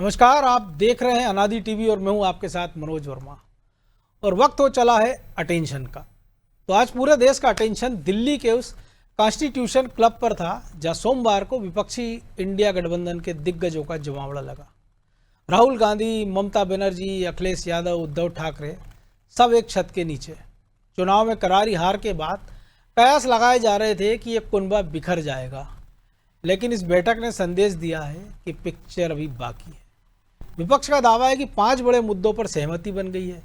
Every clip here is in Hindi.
नमस्कार, आप देख रहे हैं अनादि टीवी और मैं हूं आपके साथ मनोज वर्मा। और वक्त हो चला है अटेंशन का। तो आज पूरे देश का अटेंशन दिल्ली के उस कॉन्स्टिट्यूशन क्लब पर था जहां सोमवार को विपक्षी इंडिया गठबंधन के दिग्गजों का जमावड़ा लगा। राहुल गांधी, ममता बनर्जी, अखिलेश यादव, उद्धव ठाकरे सब एक छत के नीचे। चुनाव में करारी हार के बाद कयास लगाए जा रहे थे कि ये कुनबा बिखर जाएगा, लेकिन इस बैठक ने संदेश दिया है कि पिक्चर अभी बाकी है। विपक्ष का दावा है कि 5 बड़े मुद्दों पर सहमति बन गई है।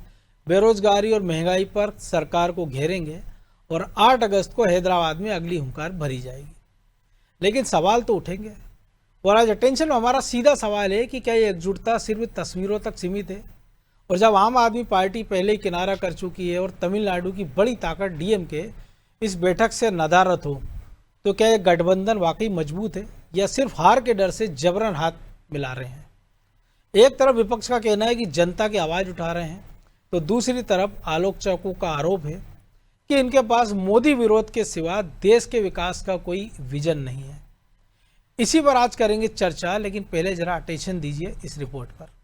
बेरोजगारी और महंगाई पर सरकार को घेरेंगे और 8 अगस्त को हैदराबाद में अगली हुंकार भरी जाएगी। लेकिन सवाल तो उठेंगे और आज अटेंशन में हमारा सीधा सवाल है कि क्या ये एकजुटता सिर्फ तस्वीरों तक सीमित है? और जब आम आदमी पार्टी पहले ही किनारा कर चुकी है और तमिलनाडु की बड़ी ताकत डीएमके इस बैठक से नदारत हो, तो क्या ये गठबंधन वाकई मजबूत है या सिर्फ हार के डर से जबरन हाथ मिला रहे हैं? एक तरफ विपक्ष का कहना है कि जनता की आवाज़ उठा रहे हैं, तो दूसरी तरफ आलोचकों का आरोप है कि इनके पास मोदी विरोध के सिवा देश के विकास का कोई विजन नहीं है। इसी पर आज करेंगे चर्चा, लेकिन पहले जरा अटेंशन दीजिए इस रिपोर्ट पर।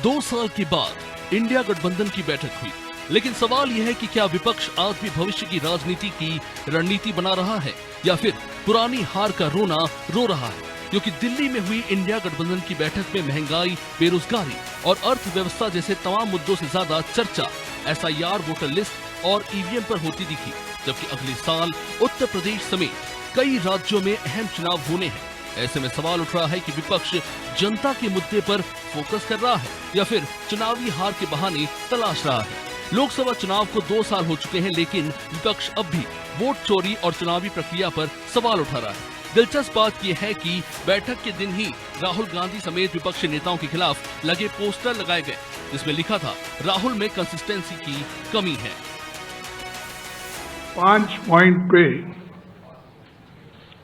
दो साल के बाद इंडिया गठबंधन की बैठक हुई, लेकिन सवाल यह है कि क्या विपक्ष आज भी भविष्य की राजनीति की रणनीति बना रहा है या फिर पुरानी हार का रोना रो रहा है? क्योंकि दिल्ली में हुई इंडिया गठबंधन की बैठक में महंगाई, बेरोजगारी और अर्थव्यवस्था जैसे तमाम मुद्दों से ज्यादा चर्चा एसआईआर, वोटर लिस्ट और ईवीएम पर होती दिखी, जबकि अगले साल उत्तर प्रदेश समेत कई राज्यों में अहम चुनाव होने हैं। ऐसे में सवाल उठ रहा है कि विपक्ष जनता के मुद्दे पर फोकस कर रहा है या फिर चुनावी हार के बहाने तलाश रहा है। लोकसभा चुनाव को 2 साल हो चुके हैं, लेकिन विपक्ष अब भी वोट चोरी और चुनावी प्रक्रिया पर सवाल उठा रहा है। दिलचस्प बात यह है कि बैठक के दिन ही राहुल गांधी समेत विपक्षी नेताओं के खिलाफ लगे पोस्टर लगाए गए, जिसमें लिखा था राहुल में कंसिस्टेंसी की कमी है। 5 पॉइंट पे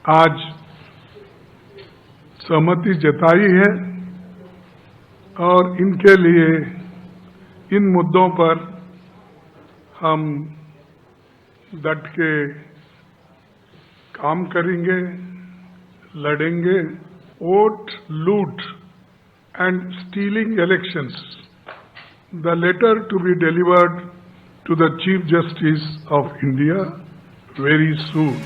आज सहमति जताई है और इनके लिए, इन मुद्दों पर हम डट के काम करेंगे, लड़ेंगे। वोट लूट and stealing elections, the letter to be delivered to the chief justice of India very soon.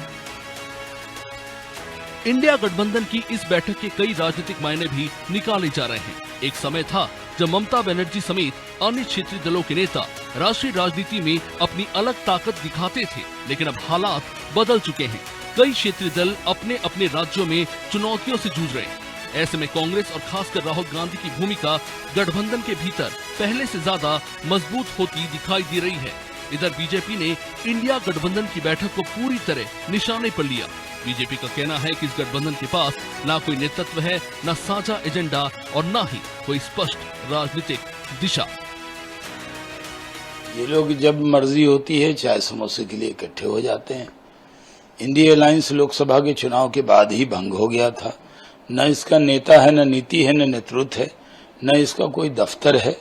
India गठबंधन की इस बैठक के कई राजनीतिक मायने भी निकाले जा रहे हैं। एक समय था जब ममता बनर्जी समेत अन्य क्षेत्रीय दलों के नेता राष्ट्रीय राजनीति में अपनी अलग ताकत दिखाते थे, लेकिन अब हालात बदल चुके हैं। कई क्षेत्रीय दल अपने अपने राज्यों में चुनौतियों से जूझ रहे हैं। ऐसे में कांग्रेस और खासकर राहुल गांधी की भूमिका गठबंधन के भीतर पहले से ज्यादा मजबूत होती दिखाई दे रही है। इधर बीजेपी ने इंडिया गठबंधन की बैठक को पूरी तरह निशाने पर लिया। बीजेपी का कहना है कि इस गठबंधन के पास ना कोई नेतृत्व है, ना साझा एजेंडा और ना ही कोई स्पष्ट राजनीतिक दिशा। ये लोग जब मर्जी होती है चाय समोसे के लिए इकट्ठे हो जाते हैं। इंडिया अलायंस लोकसभा के चुनाव के बाद ही भंग हो गया था। न इसका नेता है, न नीति है, न नेतृत्व है, न इसका कोई दफ्तर है,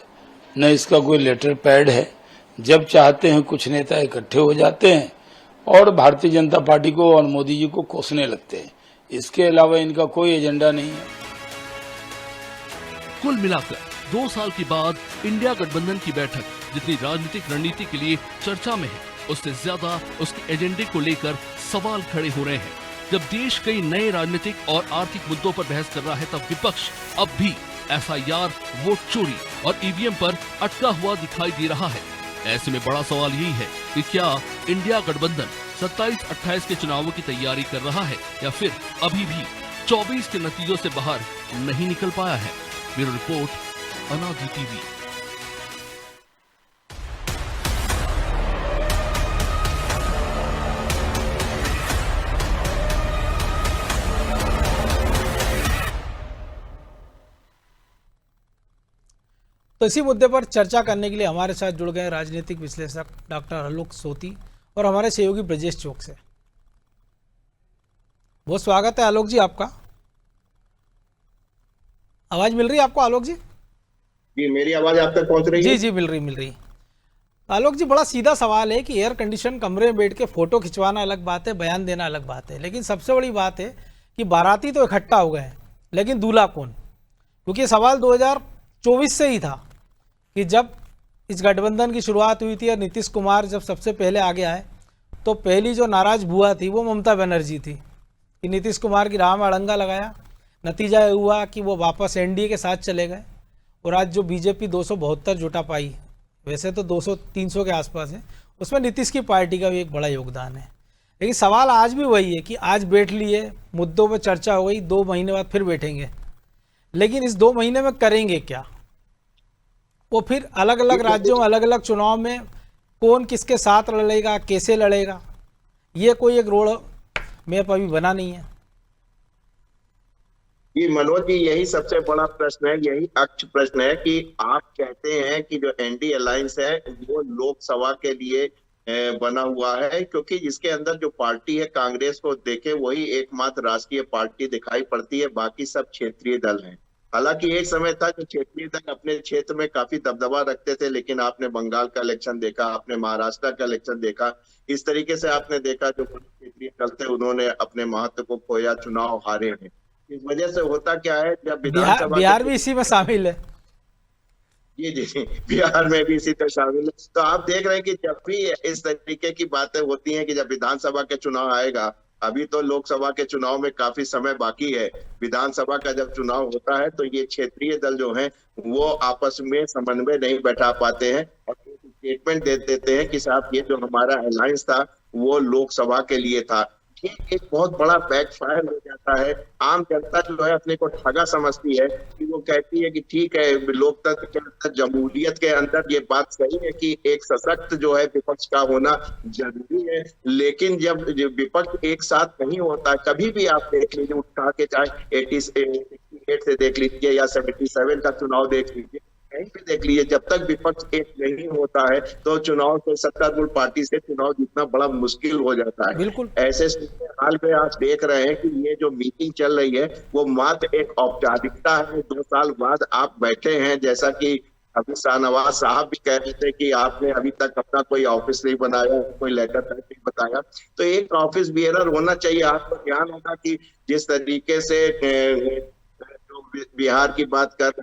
न इसका कोई लेटर पैड है। जब चाहते हैं कुछ नेता इकट्ठे हो जाते हैं और भारतीय जनता पार्टी को और मोदी जी को कोसने लगते हैं। इसके अलावा इनका कोई एजेंडा नहीं है। कुल मिलाकर 2 साल के बाद इंडिया गठबंधन की बैठक जितनी राजनीतिक रणनीति के लिए चर्चा में है, उससे ज्यादा उसके एजेंडे को लेकर सवाल खड़े हो रहे हैं। जब देश कई नए राजनीतिक और आर्थिक मुद्दों पर बहस कर रहा है, तब विपक्ष अब भी एसआईआर, वोट चोरी और ईवीएम पर अटका हुआ दिखाई दे रहा है। ऐसे में बड़ा सवाल यही है कि क्या इंडिया गठबंधन 27-28 के चुनावों की तैयारी कर रहा है या फिर अभी भी 24 के नतीजों से बाहर नहीं निकल पाया है। ब्यूरो रिपोर्ट, अनादि टीवी। तो इसी मुद्दे पर चर्चा करने के लिए हमारे साथ जुड़ गए राजनीतिक विश्लेषक डॉक्टर आलोक सोती और हमारे सहयोगी ब्रजेश चौक से। बहुत स्वागत है आलोक जी आपका। आवाज मिल रही है आपको आलोक जी? जी, मेरी आवाज आप तक पहुंच रही है? जी जी, मिल रही। आलोक जी, बड़ा सीधा सवाल है कि एयर कंडीशन कमरे में बैठ के फोटो खिंचवाना अलग बात है, बयान देना अलग बात है, लेकिन सबसे बड़ी बात है कि बाराती तो इकट्ठा हो गए हैं, लेकिन दूल्हा कौन? क्योंकि सवाल 2024 से ही था कि जब इस गठबंधन की शुरुआत हुई थी और नीतीश कुमार जब सबसे पहले आगे आए, तो पहली जो नाराज बुआ थी वो ममता बनर्जी थी कि नीतीश कुमार की राह में अड़ंगा लगाया। नतीजा ये हुआ कि वो वापस एनडीए के साथ चले गए और आज जो बीजेपी 272 जुटा पाई, वैसे तो 200-300 के आसपास है, उसमें नीतीश की पार्टी का भी एक बड़ा योगदान है। लेकिन सवाल आज भी वही है कि आज बैठ लिए, मुद्दों पर चर्चा हो गई, 2 महीने बाद फिर बैठेंगे, लेकिन इस 2 महीने में करेंगे क्या? वो फिर अलग अलग राज्यों में अलग अलग चुनाव में कौन किसके साथ लड़ेगा, कैसे लड़ेगा, ये कोई एक रोड मैप अभी बना नहीं है। जी मनोज जी, यही सबसे बड़ा प्रश्न है, यही अक्ष प्रश्न है कि आप कहते हैं कि जो एनडी अलायंस है वो लोकसभा के लिए बना हुआ है, क्योंकि इसके अंदर जो पार्टी है कांग्रेस को देखे वही एकमात्र राष्ट्रीय पार्टी दिखाई पड़ती है, बाकी सब क्षेत्रीय दल हैं। हालांकि एक समय था जो क्षेत्रीय दल अपने क्षेत्र में काफी दबदबा रखते थे, लेकिन आपने बंगाल का इलेक्शन देखा, आपने महाराष्ट्र का इलेक्शन देखा, इस तरीके से आपने देखा जो क्षेत्रीय दल थे उन्होंने अपने महत्व को खोया, चुनाव हारे हैं। इस वजह से होता क्या है, जब विधानसभा बिहार भी इसी में शामिल है। जी जी, बिहार में भी इसी तरह शामिल है। तो आप देख रहे हैं कि जब भी इस तरीके की बातें होती हैं कि जब विधानसभा के चुनाव आएगा, अभी तो लोकसभा के चुनाव में काफी समय बाकी है, विधानसभा का जब चुनाव होता है तो ये क्षेत्रीय दल जो हैं वो आपस में समन्वय नहीं बैठा पाते हैं और स्टेटमेंट दे देते हैं कि साहब ये जो हमारा अलायंस था वो लोकसभा के लिए था। ये एक बहुत बड़ा बैकफायर हो जाता है। आम जनता जो है अपने को ठगा समझती है कि वो कहती है कि ठीक है, लोकतंत्र के अंदर, जमहूरियत के अंदर ये बात सही है कि एक सशक्त जो है विपक्ष का होना जरूरी है, लेकिन जब विपक्ष एक साथ नहीं होता, कभी भी आप देख लीजिए उठा के, चाहे 88 से देख लीजिए या 77 का चुनाव देख लीजिए, कहीं भी देख लीजिए, जब तक विपक्ष एक नहीं होता है तो चुनाव से सत्तारूढ़ पार्टी से चुनाव जीतना बड़ा मुश्किल हो जाता है। बिल्कुल। ऐसे हाल में आप देख रहे हैं कि ये जो मीटिंग चल रही है वो मात्र एक औपचारिकता है। 2 साल बाद आप बैठे हैं, जैसा कि अभी शाहनवाज साहब भी कह रहे थे कि आपने अभी तक अपना कोई ऑफिस नहीं बनाया, कोई लेटर नहीं बताया, तो एक ऑफिस बियरर होना चाहिए। आपको ध्यान होगा कि जिस तरीके से जो बिहार की बात कर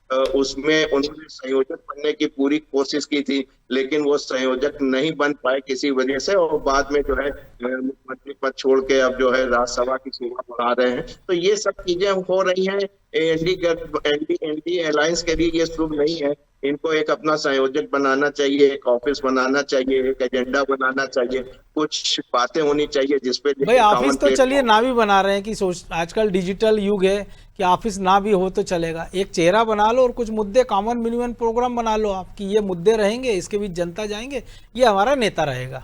उसमें उन्होंने संयोजक बनने की पूरी कोशिश की थी, लेकिन वो संयोजक नहीं बन पाए किसी वजह से, और बाद में जो है मुख्यमंत्री पद छोड़ के अब जो है राज्यसभा की सेवा बढ़ा रहे हैं। तो ये सब चीजें हो रही हैं। एनडी अलायंस के लिए ये शुभ नहीं है। इनको एक अपना संयोजक बनाना चाहिए, एक ऑफिस बनाना चाहिए, एक एजेंडा बनाना चाहिए, कुछ बातें होनी चाहिए जिसपे भाई ऑफिस तो चलिए ना भी बना रहे हैं कि सोच, आजकल डिजिटल युग है कि ऑफिस ना भी हो तो चलेगा, एक चेहरा बना लो और कुछ मुद्दे, कॉमन मिनिमम प्रोग्राम बना लो आप कि ये मुद्दे रहेंगे, इसके बीच जनता जाएंगे, ये हमारा नेता रहेगा।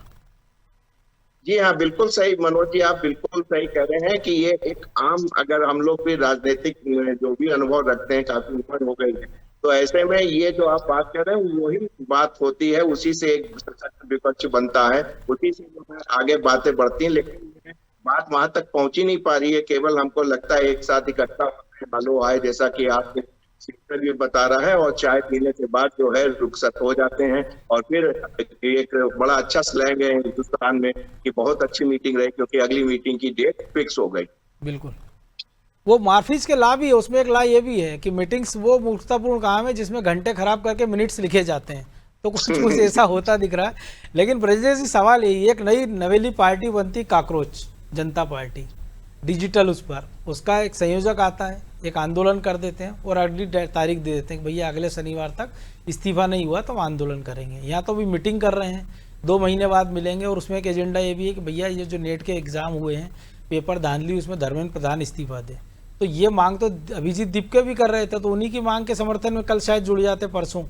जी हाँ, बिल्कुल सही मनोज जी, आप बिल्कुल सही कह रहे हैं कि ये एक आम, अगर हम लोग भी राजनीतिक जो भी अनुभव रखते हैं, काफी उम्र हो गई है, तो ऐसे में ये जो आप बात कर रहे हैं वही बात होती है, उसी से एक सशक्त विपक्ष बनता है, उसी से जो है आगे बातें बढ़ती हैं, लेकिन बात वहां तक पहुंच ही नहीं पा रही है। केवल हमको लगता है एक साथ इकट्ठा होते बालो आए, जैसा कि आपने शीतल भी बता रहा है, और चाय पीने के बाद जो है रुखसत हो जाते हैं, और फिर एक बड़ा अच्छा स्लैंग है हिंदुस्तान में कि बहुत अच्छी मीटिंग रही, क्योंकि अगली मीटिंग की डेट फिक्स हो गई। बिल्कुल, वो मार्फीज के ला भी है, उसमें एक ला ये भी है कि मीटिंग्स वो मूर्खतापूर्ण काम है जिसमें घंटे खराब करके मिनट्स लिखे जाते हैं, तो कुछ ऐसा होता दिख रहा है। लेकिन ब्रजेश जी, सवाल यही, एक नई नवेली पार्टी बनती, काकरोच जनता पार्टी, डिजिटल, उस पर उसका एक संयोजक आता है, एक आंदोलन कर देते हैं और अगली तारीख दे देते हैं कि भैया अगले शनिवार तक इस्तीफा नहीं हुआ तो हम आंदोलन करेंगे। यहाँ तो अभी मीटिंग कर रहे हैं, 2 महीने बाद मिलेंगे, और उसमें एक एजेंडा ये भी है कि भैया ये जो नेट के एग्जाम हुए हैं, पेपर धांधली, उसमें धर्मेंद्र प्रधान इस्तीफा दे। तो ये मांग तो अभिजीत दीपके भी कर रहे थे, तो उन्हीं की मांग के समर्थन में कल शायद जुड़ जाते परसों,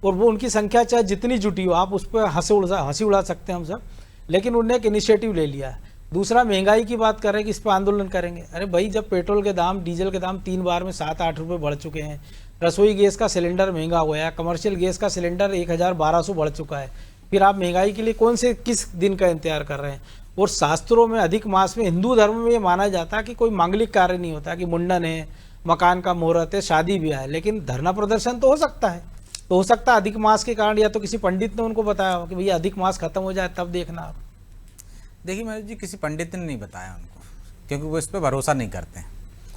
और वो उनकी संख्या चाहे जितनी जुटी हो, आप उस पर हंसी उड़ा सकते हैं हम सब, लेकिन उन्होंने एक इनिशिएटिव ले लिया है। दूसरा, महंगाई की बात कर रहे हैं कि इस पर आंदोलन करेंगे। अरे भाई, जब पेट्रोल के दाम, डीजल के दाम 3 बार में 7-8 रुपये बढ़ चुके हैं, रसोई गैस का सिलेंडर महंगा हो गया, कमर्शियल गैस का सिलेंडर 1200 बढ़ चुका है, फिर आप महंगाई के लिए किस दिन का इंतजार कर रहे हैं? और शास्त्रों में अधिक मास में, हिंदू धर्म में ये माना जाता है कि कोई मांगलिक कार्य नहीं होता, कि मुंडन है, मकान का मुहूर्त है, शादी ब्याह है, लेकिन धरना प्रदर्शन तो हो सकता है। तो हो सकता है अधिक मास के कारण, या तो किसी पंडित ने उनको बताया हो कि भैया अधिक मास खत्म हो जाए तब देखना आप। देखिए मनोज जी, किसी पंडित ने नहीं बताया उनको, क्योंकि वो इस पर भरोसा नहीं करते हैं।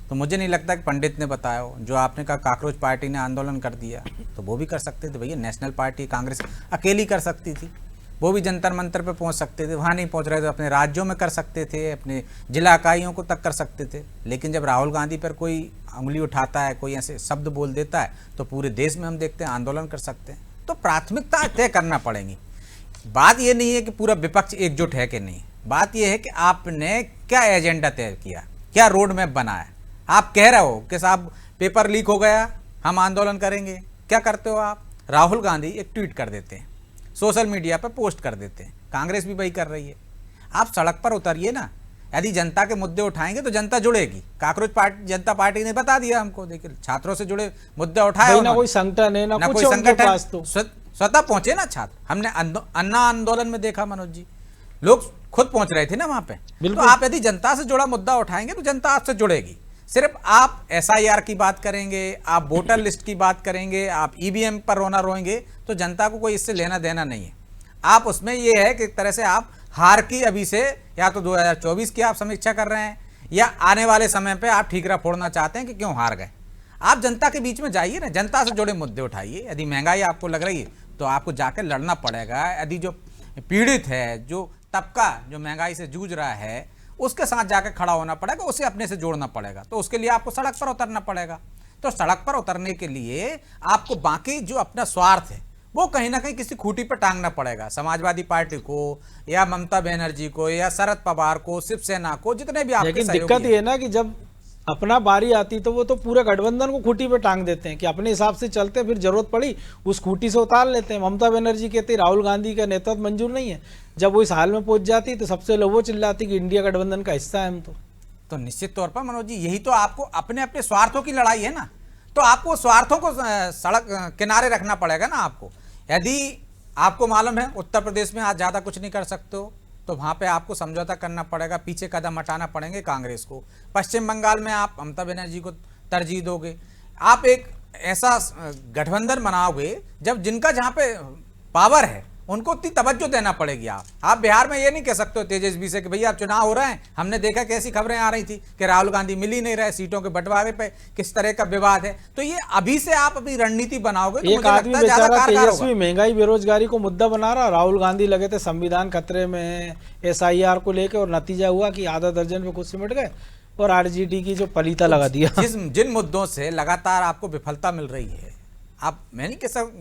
तो मुझे नहीं लगता कि पंडित ने बताया हो। जो आपने कहा काकरोच पार्टी ने आंदोलन कर दिया, तो वो भी कर सकते थे भैया। नेशनल पार्टी कांग्रेस अकेली कर सकती थी, वो भी जंतर मंतर पे पहुंच सकते थे। वहाँ नहीं पहुंच रहे तो अपने राज्यों में कर सकते थे, अपने जिला इकाइयों को तक कर सकते थे। लेकिन जब राहुल गांधी पर कोई उंगली उठाता है, कोई ऐसे शब्द बोल देता है, तो पूरे देश में हम देखते हैं आंदोलन कर सकते हैं। तो प्राथमिकता तय करना पड़ेगी। बात ये नहीं है कि पूरा विपक्ष एकजुट है कि नहीं, बात यह है कि आपने क्या एजेंडा तय किया, क्या रोड मैप बनाया। आप कह रहे हो कि साहब पेपर लीक हो गया, हम आंदोलन करेंगे, क्या करते हो आप? राहुल गांधी एक ट्वीट कर देते हैं, सोशल मीडिया पर पोस्ट कर देते हैं, कांग्रेस भी वही कर रही है। आप सड़क पर उतरिए ना, यदि जनता के मुद्दे उठाएंगे तो जनता जुड़ेगी। काकरोच पार्टी, जनता पार्टी ने बता दिया हमको, देखिए छात्रों से जुड़े मुद्दे उठाए, ना कोई संगठन है, ना कोई कुछ संगठन, पास तो स्वतः पहुंचे ना छात्र। हमने अन्ना आंदोलन में देखा मनोज जी, लोग खुद पहुंच रहे थे ना वहां पे। तो आप यदि जनता से जुड़ा मुद्दा उठाएंगे तो जनता आपसे जुड़ेगी। सिर्फ आप SIR की बात करेंगे, आप वोटर लिस्ट की बात करेंगे, आप EVM पर रोना रोएंगे, तो जनता को कोई इससे लेना देना नहीं है। आप उसमें ये है कि एक तरह से आप हार की अभी से, या तो 2024 की आप समीक्षा कर रहे हैं, या आने वाले समय पे आप ठीकरा फोड़ना चाहते हैं कि क्यों हार गए। आप जनता के बीच में जाइए ना, जनता से जुड़े मुद्दे उठाइए। यदि महंगाई आपको लग रही है तो आपको जाकर लड़ना पड़ेगा। यदि जो पीड़ित है, जो तबका जो महंगाई से जूझ रहा है, उसके साथ जाकर खड़ा होना पड़ेगा, उसे अपने से जोड़ना पड़ेगा। तो उसके लिए आपको सड़क पर उतरना पड़ेगा। तो सड़क पर उतरने के लिए आपको बाकी जो अपना स्वार्थ है वो कहीं ना कहीं किसी खूंटी पर टांगना पड़ेगा। समाजवादी पार्टी को, या ममता बनर्जी को, या शरद पवार को, शिवसेना को, जितने भी आपके लेकिन सहयोगी दिक्कत हैं। ये है ना कि जब अपना बारी आती तो वो तो पूरे गठबंधन को खूंटी पे टांग देते हैं कि अपने हिसाब से चलते, फिर जरूरत पड़ी उस खूंटी से उतार लेते हैं। ममता बनर्जी कहती राहुल गांधी का नेतृत्व मंजूर नहीं है, जब वो इस हाल में पहुंच जाती तो सबसे लोग वो चिल्लाती कि इंडिया गठबंधन का हिस्सा है हम। तो निश्चित तौर पर मनोज जी, यही तो आपको अपने अपने स्वार्थों की लड़ाई है ना। तो आपको स्वार्थों को सड़क किनारे रखना पड़ेगा ना आपको। यदि आपको मालूम है उत्तर प्रदेश में आज ज़्यादा कुछ नहीं कर सकते हो, तो वहाँ पे आपको समझौता करना पड़ेगा, पीछे कदम हटाना पड़ेंगे कांग्रेस को। पश्चिम बंगाल में आप ममता बनर्जी को तरजीह दोगे। आप एक ऐसा गठबंधन बनाओगे जब जिनका जहाँ पे पावर है उनको उतनी तवज्जो देना पड़ेगी। आप बिहार में ये नहीं कह सकते हो तेजस्वी से कि भैया आप चुनाव हो रहे हैं, हमने देखा कैसी खबरें आ रही थी कि राहुल गांधी मिल ही नहीं रहे, सीटों के बंटवारे पे किस तरह का विवाद है। तो ये अभी से आप अपनी रणनीति बनाओगे तो एक आदमी बेचारा तेजस्वी होगा। महंगाई बेरोजगारी को मुद्दा बना रहा, राहुल गांधी लगे थे संविधान खतरे में है SIR को लेकर, और नतीजा हुआ कि आधा दर्जन पे कुछ सिमट गए और RGT की जो पलीता लगा दिया। जिन मुद्दों से लगातार आपको विफलता मिल रही है, आप, मैं नहीं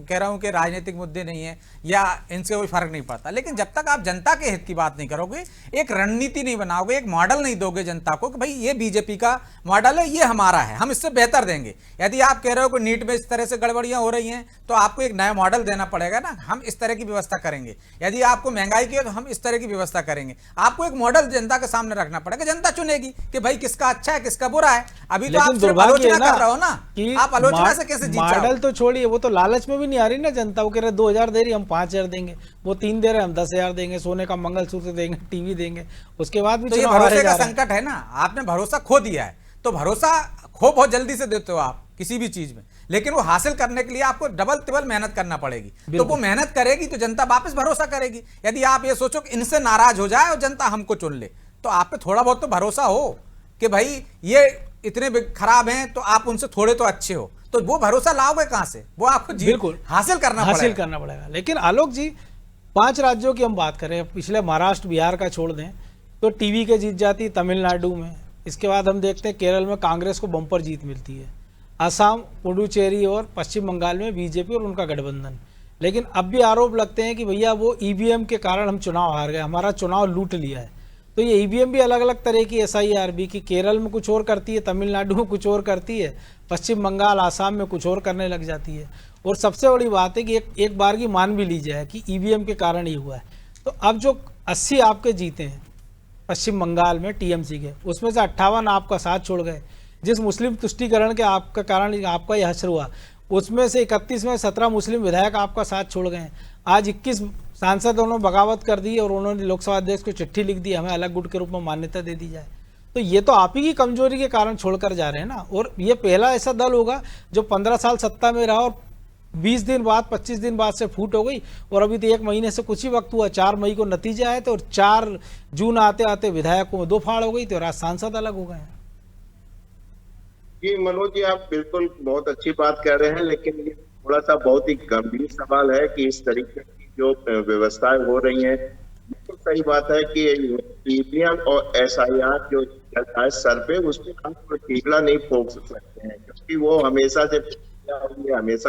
कह रहा हूं कि राजनीतिक मुद्दे नहीं है या इनसे कोई फर्क नहीं पड़ता, लेकिन जब तक आप जनता के हित की बात नहीं करोगे, एक रणनीति नहीं बनाओगे, एक मॉडल नहीं दोगे जनता को कि भाई ये बीजेपी का मॉडल है, ये हमारा है, हम इससे बेहतर देंगे। यदि आप कह रहे हो कि नीट में इस तरह से गड़बड़ियां हो रही हैं, तो आपको एक नया मॉडल देना पड़ेगा ना, हम इस तरह की व्यवस्था करेंगे। यदि आपको महंगाई की है तो हम इस तरह की व्यवस्था करेंगे। आपको एक मॉडल जनता के सामने रखना पड़ेगा, जनता चुनेगी कि भाई किसका अच्छा है किसका बुरा है। अभी तो आप सिर्फ आलोचना कर रहे हो ना, कि आप आलोचना से कैसे जीत जाओगे? मॉडल तो छोड़िए, वो तो लालच में भी नहीं आ रही ना जनता। वो कह रहे 2000 दे रही, हम 5000 देंगे, वो 3 दे रहे, हम 10,000 देंगे, सोने का मंगलसूत्र देंगे, टीवी देंगे, उसके बाद भी तो ये भरोसे का संकट है ना। आपने भरोसा खो दिया है, तो भरोसा खो बहुत जल्दी से देते हो आप किसी भी चीज में, लेकिन वो हासिल करने के लिए आपको डबल ट्रिपल मेहनत करना पड़ेगी। तो वो मेहनत करेगी तो जनता वापस भरोसा करेगी। यदि आप ये सोचो कि इनसे नाराज हो जाए और जनता हमको चुन ले, तो आप पे थोड़ा बहुत तो भरोसा हो कि भाई ये इतने खराब हैं तो आप उनसे थोड़े तो अच्छे हो, तो वो भरोसा लाओगे कहां से? वो आपको बिल्कुल हासिल करना पड़ेगा। लेकिन आलोक जी, 5 राज्यों की हम बात करें, पिछले महाराष्ट्र बिहार का छोड़ दें तो टीवी के जीत जाती है तमिलनाडु में। इसके बाद हम देखते हैं केरल में कांग्रेस को बम्पर जीत मिलती है, असम, पुडुचेरी और पश्चिम बंगाल में बीजेपी और उनका गठबंधन। लेकिन अब भी आरोप लगते हैं कि भैया वो EVM के कारण हम चुनाव हार गए, हमारा चुनाव लूट लिया है। तो ये EVM भी अलग अलग तरह की SIR भी, कि केरल में कुछ और करती है, तमिलनाडु में कुछ और करती है, पश्चिम बंगाल आसाम में कुछ और करने लग जाती है। और सबसे बड़ी बात है कि एक बार की मान भी ली जाए कि EVM के कारण ही हुआ है। तो अब जो 80 आपके जीते हैं पश्चिम बंगाल में TMC के, उसमें से 58 आपका साथ छोड़ गए। जिस मुस्लिम तुष्टीकरण के आपका कारण आपका यह हश्र हुआ, उसमें से 31 में 17 मुस्लिम विधायक आपका साथ छोड़ गए हैं। आज 21 सांसदों ने बगावत कर दी और उन्होंने लोकसभा अध्यक्ष को चिट्ठी लिख दी, हमें अलग गुट के रूप में मान्यता दे दी जाए। तो ये तो आप ही की कमजोरी के कारण छोड़कर जा रहे हैं ना। और ये पहला ऐसा दल होगा जो 15 साल सत्ता में रहा और 20 दिन बाद 25 दिन बाद से फूट हो गई, और अभी तो 1 महीने से कुछ ही वक्त हुआ, 4 मई को नतीजे आए थे और 4 जून आते आते विधायकों में 2 फाड़ हो गई थी और आज सांसद अलग हो गए हैं। जी मनोज जी, आप बिल्कुल बहुत अच्छी बात कह रहे हैं, लेकिन ये थोड़ा सा बहुत ही गंभीर सवाल है कि इस तरीके की जो व्यवस्थाएं हो रही हैं। बिल्कुल सही बात है कि ईवीएम और SIR जो चलता है सर पे, उस पर हम कोई टीकला नहीं ठोक सकते हैं, क्योंकि वो हमेशा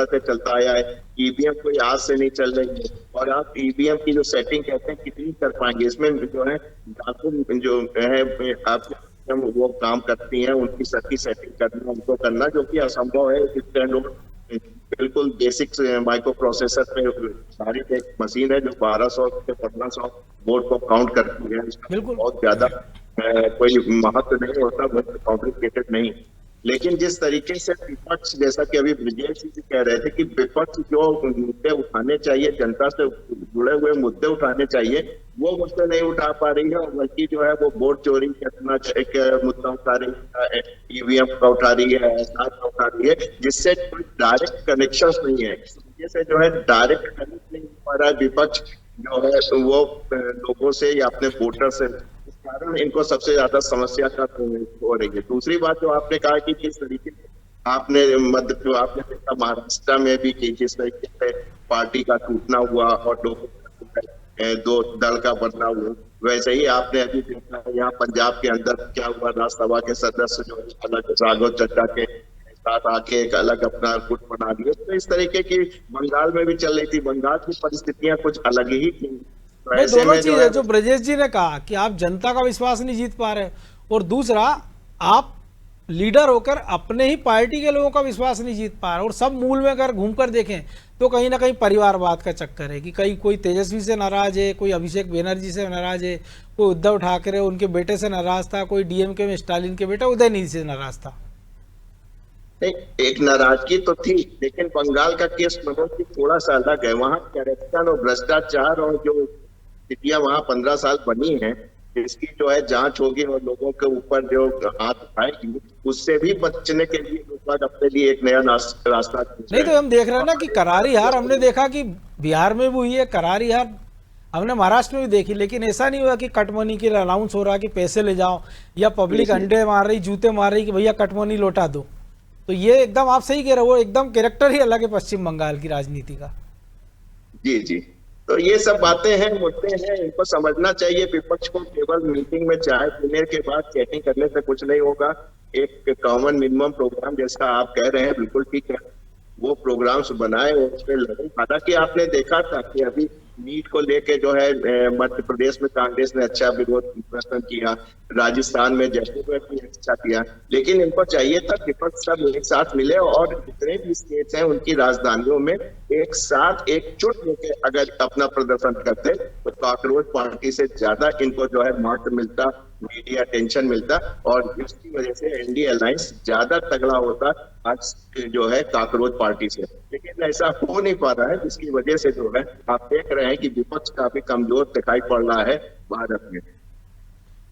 से चलता आया है। ईवीएम कोई आज से नहीं चल रही है। और आप ईवीएम की जो सेटिंग कहते हैं कितनी कर पाएंगे, इसमें जो है लाखों जो है आप वो काम करती हैं, उनकी सबकी सेटिंग करना, उनको करना, जो कि असंभव है। बिल्कुल बेसिक माइक्रो प्रोसेसर पे सारी एक मशीन है जो 1200 से 1500 बोर्ड को काउंट करती है। बिल्कुल बहुत ज्यादा कोई महत्व नहीं होता, बहुत कॉम्प्लिकेटेड नहीं। लेकिन जिस तरीके से विपक्ष, जैसा कि अभी ब्रिजेश जी कह रहे थे कि विपक्ष जो मुद्दे उठाने चाहिए, जनता से जुड़े हुए मुद्दे उठाने चाहिए, वो मुद्दे नहीं उठा पा रही है, और बल्कि जो है वो वोट चोरी करना एक मुद्दा उठा रही है, ईवीएम का उठा रही है, SR का उठा रही है, जिससे कोई डायरेक्ट कनेक्शन नहीं है। इस वजह से जो है डायरेक्ट कनेक्ट नहीं हो पा रहा है विपक्ष जो है वो लोगों से या अपने वोटर से, कारण इनको सबसे ज्यादा समस्या का हो रही है। दूसरी बात जो आपने कहा कि किस तरीके से आपने जो आपने देखा महाराष्ट्र में भी कि जिस तरीके से पार्टी का टूटना हुआ और दो दल का बनना हुआ, वैसे ही आपने अभी देखा यहाँ पंजाब के अंदर क्या हुआ, राज्यसभा के सदस्य जो अलग राघव चड्ढा के साथ आके एक अलग अपना गुट बना दिया। तो इस तरीके की बंगाल में भी चल रही थी। बंगाल की परिस्थितियां कुछ अलग ही थी। भाई दोनों चीज है जो ब्रजेश जी ने कहा कि आप जनता का विश्वास नहीं जीत पा रहे, और दूसरा आप लीडर होकर अपने ही पार्टी के लोगों का विश्वास नहीं जीत पा रहे। और सब मूल में अगर घूमकर देखें तो कहीं ना कहीं परिवारवाद का चक्कर है कि कहीं कोई तेजस्वी से नाराज है, कोई अभिषेक बनर्जी से नाराज है, कोई उद्धव ठाकरे उनके बेटे से नाराज था, कोई DMK में स्टालिन के बेटा उदयनिधि से नाराज था। एक नाराजगी तो थी, लेकिन बंगाल का केस मनोज जी थोड़ा सा अलग है। वहाँ करप्शन और भ्रष्टाचार और जो स्थितियां वहाँ 15 साल बनी हैं, इसकी जो है जांच होगी और लोगों के ऊपर जो हाथ उठाएगी, उससे भी बचने के लिए लोग अपने लिए एक नया रास्ता नहीं। तो हम देख रहे हैं ना कि करारी हार हमने देखा कि बिहार में भी हुई है, करारी हार हमने महाराष्ट्र में भी देखी, लेकिन ऐसा नहीं हुआ कि कटमनी के लिए अनाउंस हो रहा कि पैसे ले जाओ, या पब्लिक अंडे मार रही, जूते मार रही कि भैया कटमनी लौटा दो। तो ये एकदम आप सही कह रहे हो, एकदम कैरेक्टर ही अलग है पश्चिम बंगाल की राजनीति का। जी। तो ये सब बातें हैं, मुद्दे हैं, इनको समझना चाहिए। विपक्ष को केवल मीटिंग में चाय पीने के बाद चैटिंग करने से कुछ नहीं होगा। एक कॉमन मिनिमम प्रोग्राम जैसा आप कह रहे हैं बिल्कुल ठीक है, वो प्रोग्राम्स बनाए और उस पर लगे। हालांकि आपने देखा था कि अभी नीट को लेके जो है मध्य प्रदेश में कांग्रेस ने अच्छा विरोध प्रदर्शन किया, राजस्थान में जयपुर में भी अच्छा किया, लेकिन इनको चाहिए था विपक्ष सब एक साथ मिले और जितने भी स्टेट्स हैं उनकी राजधानियों में एक साथ एकजुट होकर अगर अपना प्रदर्शन करते तो कॉकरोच पार्टी से ज्यादा इनको जो है महत्व मिलता, मीडिया अटेंशन मिलता, और इसकी वजह से एनडीए अलायंस ज्यादा तगड़ा होता आज जो है कॉकरोच पार्टी से। लेकिन ऐसा हो नहीं पा रहा है, जिसकी वजह से जो है आप देख रहे हैं कि विपक्ष काफी कमजोर दिखाई पड़ रहा है भारत में।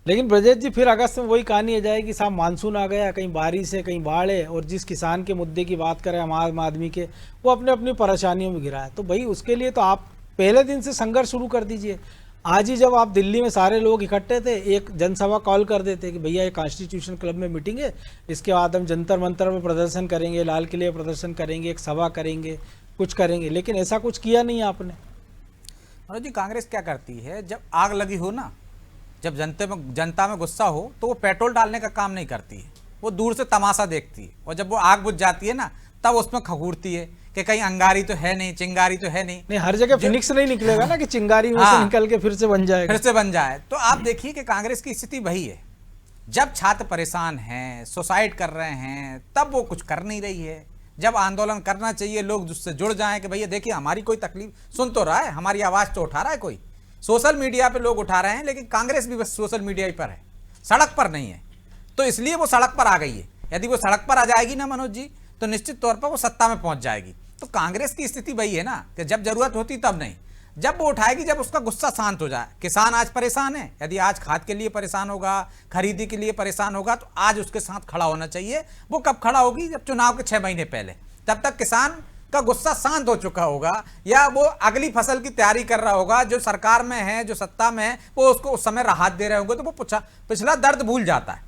लेकिन ब्रजेश जी फिर अगस्त में वही कहानी आ जाएगी, साहब मानसून आ गया, कहीं बारिश है कहीं बाढ़ है, और जिस किसान के मुद्दे की बात करें हम आम आदमी के, वो अपने अपनी परेशानियों में घिरा है। तो भाई उसके लिए तो आप पहले दिन से संघर्ष शुरू कर दीजिए। आज ही जब आप दिल्ली में सारे लोग इकट्ठे थे, एक जनसभा कॉल कर देते कि भैया ये कॉन्स्टिट्यूशन क्लब में मीटिंग है, इसके बाद हम जंतर मंतर में प्रदर्शन करेंगे, लाल किले प्रदर्शन करेंगे, एक सभा करेंगे, कुछ करेंगे, लेकिन ऐसा कुछ किया नहीं आपने। मनोज जी, कांग्रेस क्या करती है, जब आग लगी हो ना, जब जनता में गुस्सा हो तो वो पेट्रोल डालने का काम नहीं करती है, वो दूर से तमाशा देखती है, और जब वो आग बुझ जाती है ना तब उसमें खखूरती है कि कहीं अंगारी तो है नहीं, चिंगारी तो है नहीं। हर जगह फिनिक्स नहीं निकलेगा ना कि चिंगारी में से निकल के फिर से बन जाए। तो आप देखिए कि कांग्रेस की स्थिति वही है। जब छात्र परेशान हैं, सुसाइड कर रहे हैं, तब वो कुछ कर नहीं रही है। जब आंदोलन करना चाहिए, लोग उससे जुड़ जाएं कि भैया देखिए हमारी कोई तकलीफ सुन तो रहा है, हमारी आवाज़ तो उठा रहा है कोई। सोशल मीडिया पे लोग उठा रहे हैं, लेकिन कांग्रेस भी बस सोशल मीडिया पर है, सड़क पर नहीं है। तो इसलिए वो सड़क पर आ गई है। यदि वो सड़क पर आ जाएगी ना मनोज जी, तो निश्चित तौर पर वो सत्ता में पहुंच जाएगी। तो कांग्रेस की स्थिति वही है ना कि जब जरूरत होती तब नहीं। जब वो उठाएगी जब उसका गुस्सा शांत हो जाए। किसान आज परेशान है, यदि आज खाद के लिए परेशान होगा, खरीदी के लिए परेशान होगा, तो आज उसके साथ खड़ा होना चाहिए। वो कब खड़ा होगी? जब चुनाव के 6 महीने पहले। तब तक किसान का गुस्सा शांत हो चुका होगा, या वो अगली फसल की तैयारी कर रहा होगा। जो सरकार में है, जो सत्ता में है, वो उसको उस समय राहत दे रहे होंगे, तो वो पिछला दर्द भूल जाता है।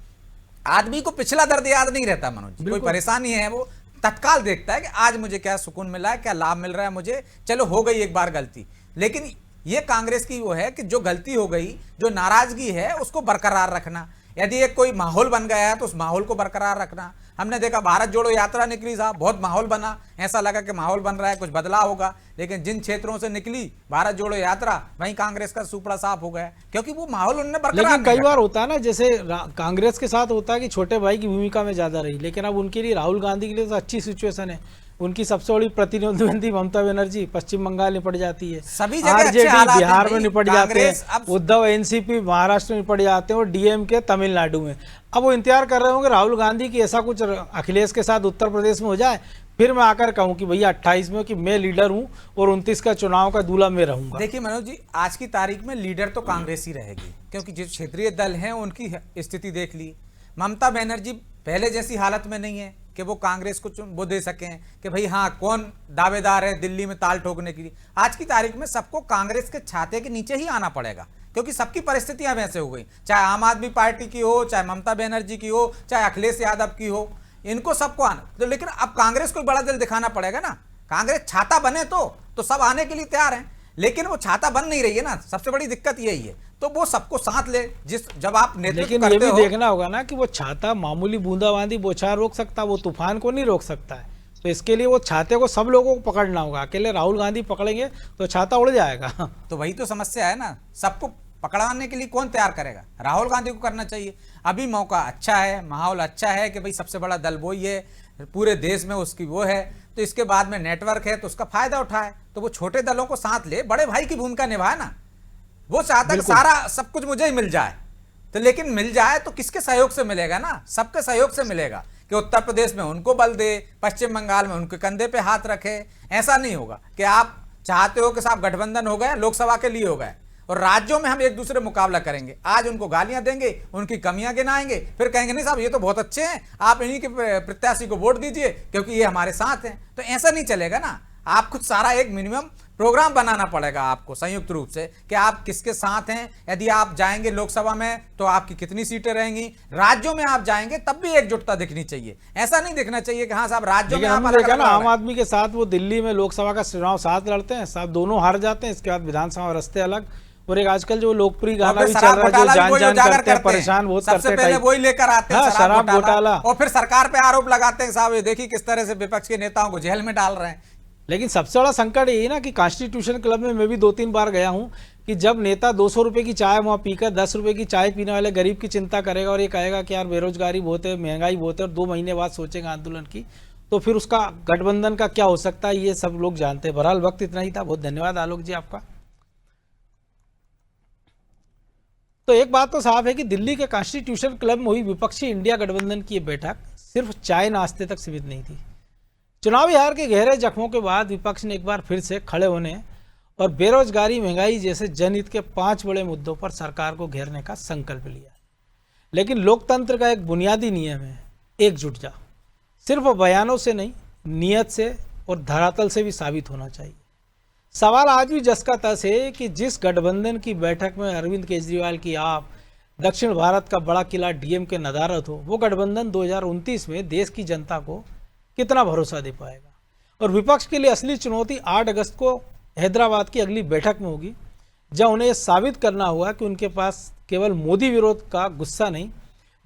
आदमी को पिछला दर्द याद नहीं रहता मनोज जी। कोई परेशानी है वो तत्काल देखता है कि आज मुझे क्या सुकून मिला है, क्या लाभ मिल रहा है मुझे, चलो हो गई एक बार गलती। लेकिन ये कांग्रेस की वो है कि जो गलती हो गई, जो नाराजगी है, उसको बरकरार रखना। यदि एक कोई माहौल बन गया है तो उस माहौल को बरकरार रखना। हमने देखा भारत जोड़ो यात्रा निकली साहब, बहुत माहौल बना, ऐसा लगा कि माहौल बन रहा है, कुछ बदलाव होगा। लेकिन जिन क्षेत्रों से निकली भारत जोड़ो यात्रा, वहीं कांग्रेस का सुपड़ा साफ हो गया, क्योंकि वो माहौल उन्होंने बरकरार। लेकिन कई बार होता है ना, जैसे कांग्रेस के साथ होता है कि छोटे भाई की भूमिका में ज्यादा रही, लेकिन अब उनके लिए, राहुल गांधी के लिए तो अच्छी सिचुएशन है। उनकी सबसे बड़ी प्रतिद्वंदी ममता बनर्जी पश्चिम बंगाल निपट जाती है, सभी जगह आरजेडी बिहार में नहीं, निपट जाते हैं, उद्धव एनसीपी महाराष्ट्र में निपट जाते हैं, और डीएमके तमिलनाडु में। अब वो इंतजार कर रहे होंगे राहुल गांधी की ऐसा कुछ अखिलेश के साथ उत्तर प्रदेश में हो जाए, फिर मैं आकर कहूं कि भैया 28 में कि मैं लीडर हूं और 29 का चुनाव का दूल्हा मैं रहूंगा। देखिए मनोज जी, आज की तारीख में लीडर तो कांग्रेस ही रहेगी, क्योंकि जो क्षेत्रीय दल हैं उनकी स्थिति देख ली। ममता बनर्जी पहले जैसी हालत में नहीं है कि वो कांग्रेस को वो दे सकें कि भाई हाँ कौन दावेदार है दिल्ली में ताल ठोकने के लिए। आज की तारीख में सबको कांग्रेस के छाते के नीचे ही आना पड़ेगा, क्योंकि सबकी परिस्थितियां वैसे हो गई, चाहे आम आदमी पार्टी की हो, चाहे ममता बनर्जी की हो, चाहे अखिलेश यादव की हो, इनको सबको आना तो। लेकिन अब कांग्रेस को बड़ा दिल दिखाना पड़ेगा ना। कांग्रेस छाता बने तो सब आने के लिए तैयार हैं, लेकिन वो छाता बन नहीं रही है ना, सबसे बड़ी दिक्कत यही है। तो वो सबको साथ ले, जब आप नेतृत्व लेकिन करते ये हो, भी देखना होगा ना कि वो छाता मामूली बूंदाबांदी बौछार रोक सकता है, वो तूफान को नहीं रोक सकता है। तो इसके लिए वो छाते को सब लोगों को पकड़ना होगा। अकेले राहुल गांधी पकड़ेंगे तो छाता उड़ जाएगा। तो वही तो समस्या है ना, सबको पकड़ाने के लिए कौन तैयार करेगा? राहुल गांधी को करना चाहिए। अभी मौका अच्छा है, माहौल अच्छा है कि भाई सबसे बड़ा दल वो ही है, पूरे देश में उसकी वो है, तो इसके बाद में नेटवर्क है तो उसका फायदा उठाए। तो वो छोटे दलों को साथ ले, बड़े भाई की भूमिका निभाए ना। वो चाहता है सारा सब कुछ मुझे ही मिल जाए, तो लेकिन मिल जाए तो किसके सहयोग से मिलेगा ना? सबके सहयोग से मिलेगा। कि उत्तर प्रदेश में उनको बल दे, पश्चिम बंगाल में उनके कंधे पे हाथ रखे। ऐसा नहीं होगा कि आप चाहते हो कि साहब गठबंधन हो गया, लोकसभा के लिए हो गए, और राज्यों में हम एक दूसरे मुकाबला करेंगे। आज उनको गालियां देंगे, उनकी कमियां गिनाएंगे, फिर कहेंगे नहीं साहब ये तो बहुत अच्छे हैं, आप इन्हीं के प्रत्याशी को वोट दीजिए क्योंकि ये हमारे साथ हैं। तो ऐसा नहीं चलेगा ना। आपको सारा एक मिनिमम प्रोग्राम बनाना पड़ेगा आपको संयुक्त रूप से कि आप किसके साथ हैं। यदि आप जाएंगे लोकसभा में तो आपकी कितनी सीटें रहेंगी, राज्यों में आप जाएंगे तब भी एकजुटता दिखनी चाहिए। ऐसा नहीं दिखना चाहिए कि हाँ साहब राज्यों में आप अलग अलग। आम आदमी के साथ वो दिल्ली में लोकसभा का चुनाव साथ लड़ते हैं, साथ दोनों हार जाते हैं, इसके बाद विधानसभा रास्ते अलग। और एक आजकल जो लोकप्रिय गाना भी चल रहा है, जो जान जान करते हैं, परेशान बहुत करते हैं, सबसे पहले वही लेकर आते हैं शराब घोटाला, और फिर सरकार पे आरोप लगाते हैं साहब ये देखिए किस तरह से विपक्ष के नेताओं को जेल में डाल रहे हैं। लेकिन सबसे बड़ा संकट यही ना कि कॉन्स्टिट्यूशन क्लब में मैं भी 2-3 बार गया हूं कि जब नेता 200 रुपए की चाय वहां पीकर 10 रुपए की चाय पीने वाले गरीब की चिंता करेगा और ये कहेगा कि यार बेरोजगारी बहुत है, महंगाई बहुत है, और 2 महीने बाद सोचेगा आंदोलन की, तो फिर उसका गठबंधन का क्या हो सकता है, ये सब लोग जानते हैं। बहरहाल वक्त इतना ही था। बहुत धन्यवाद आलोक जी आपका। तो एक बात तो साफ है कि दिल्ली के कॉन्स्टिट्यूशन क्लब में हुई विपक्षी इंडिया गठबंधन की ये बैठक सिर्फ चाय नाश्ते तक सीमित नहीं थी। चुनावी हार के गहरे जख्मों के बाद विपक्ष ने एक बार फिर से खड़े होने और बेरोजगारी, महंगाई जैसे जनहित के 5 बड़े मुद्दों पर सरकार को घेरने का संकल्प लिया। लेकिन लोकतंत्र का एक बुनियादी नियम है एकजुट जा, सिर्फ बयानों से नहीं, नियत से और धरातल से भी साबित होना चाहिए। सवाल आज भी जस का तस है कि जिस गठबंधन की बैठक में अरविंद केजरीवाल की आप, दक्षिण भारत का बड़ा किला डीएम के नदारत हो, वो गठबंधन 2029 में देश की जनता को कितना भरोसा दे पाएगा। और विपक्ष के लिए असली चुनौती 8 अगस्त को हैदराबाद की अगली बैठक में होगी, जहां उन्हें यह साबित करना होगा कि उनके पास केवल मोदी विरोध का गुस्सा नहीं,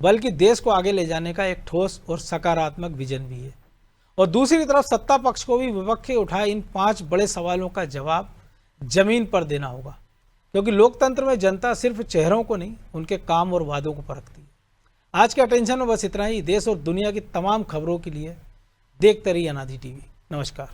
बल्कि देश को आगे ले जाने का एक ठोस और सकारात्मक विजन भी है। और दूसरी तरफ सत्ता पक्ष को भी विपक्ष के उठाए इन 5 बड़े सवालों का जवाब जमीन पर देना होगा, क्योंकि लोकतंत्र में जनता सिर्फ चेहरों को नहीं, उनके काम और वादों को परखती है। आज के अटेंशन में बस इतना ही। देश और दुनिया की तमाम खबरों के लिए देखते रहिए अनादि टीवी। नमस्कार।